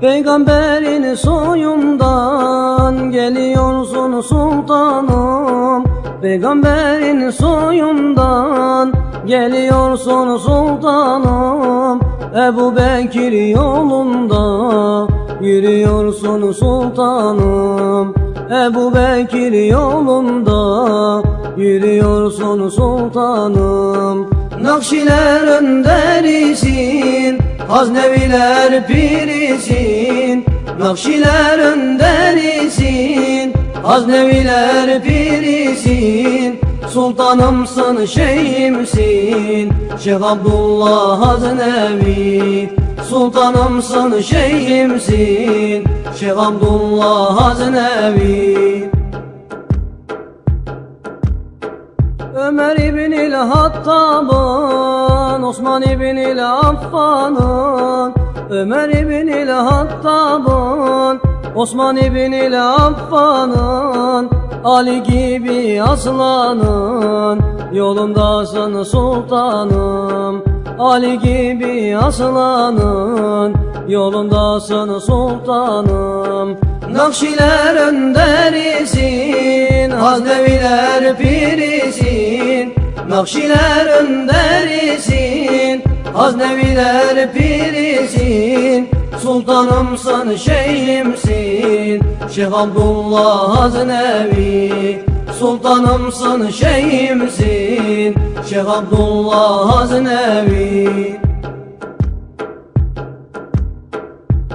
Peygamberin soyundan geliyorsun sultanım. Peygamberin soyundan geliyorsun sultanım. Ebu Bekir yolunda yürüyorsun sultanım. Ebu Bekir yolunda yürüyorsun sultanım. Nakşiler önderisin, Hazneviler pirisin. Nakşiler önderisin, Hazneviler pirisin. Sultanımsın, şeyhimsin, Şeyh Abdullah Haznevi. Sultanımsın, şeyhimsin, Şeyh Abdullah Haznevi. Ömer İbnül Hattab'ın, Osman İbnül Affan'ın. Ömer İbnül Hattab'ın, Osman İbnül Affan'ın. Ali gibi aslanın yolundasın sultanım. Ali gibi aslanın yolundasın sultanım. Nakşiler önderisin, Hazneviler pirisin. Nakşiler önderisin, Hazneviler pirisin. Sultanımsın, şeyhimsin, Şeyh Abdullah Haznevi. Sultanımsın, şeyhimsin, Şeyh Abdullah Haznevi.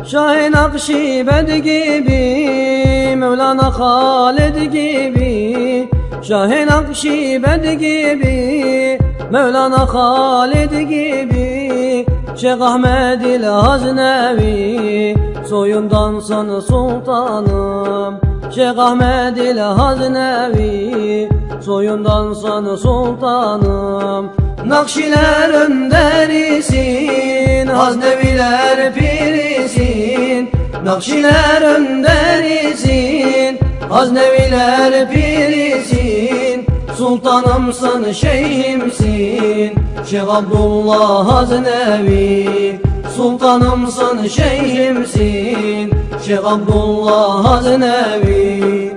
Şah-ı Nakşibend gibi, Mevlana Halid gibi. Şah-ı Nakşibend gibi, Mevlana Halid gibi. Şeyh Ahmed-i Haznevi soyundansın sultanım. Şeyh Ahmed-i Haznevi soyundansın sultanım. Nakşiler önderisin, Hazneviler pirisin. Nakşiler önderisin, Hazneviler pirisin. Sultanımsın, şeyhimsin, Şeyh Abdullah Haznevi. Sultanımsın, şeyhimsin, Şeyh Abdullah Haznevi.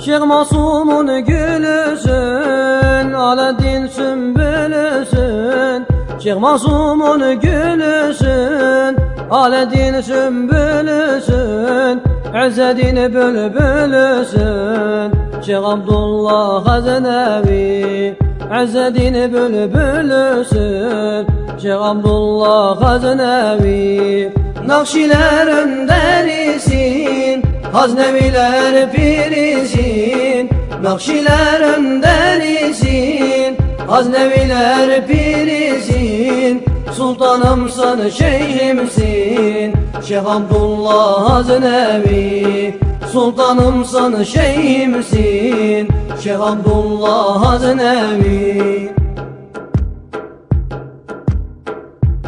Şeyh Masum'un gülüsün, Aladdin sümbülüsün. Şeyh Masum'un gülüsün, Aladdin sümbülüsün. İzzedin bülbülüsün, Şeyh Abdullah Haznevi. İzzedin bülbülüsün, Şeyh Abdullah Haznevi. Nakşiler önderisin, Hazneviler pirisin. Nakşiler önderisin, Hazneviler pirisin. Sultanımsın, şeyhimsin, Şeyh Abdullah Haznevi. Sultanımsın, şeyhimsin, Şeyh Abdullah Haznevi.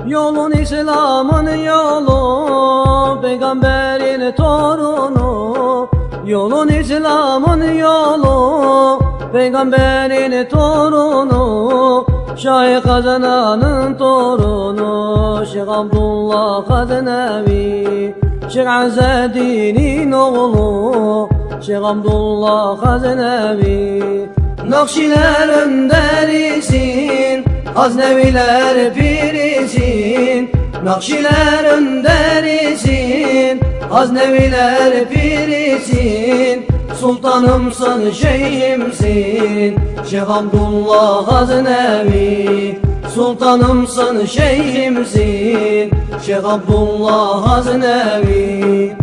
Yolun İslam'ın yolu, Peygamberin torunu. Yolun İslam'ın yolu, Peygamberin torunu. Şah-ı Kazanan'ın torunu, Şeyh Abdullah Haznevi. Şeyh İzzedin'in oğlu, Şeyh Abdullah Haznevi. Nakşiler önderisin, Hazneviler pirisin. Nakşiler önderisin, Hazneviler pirisin. Sultanımsın, şeyhimsin, Şeyh Abdullah Haznevi. Sultanımsın, şeyhimsin, Şeyh Abdullah Haznevi.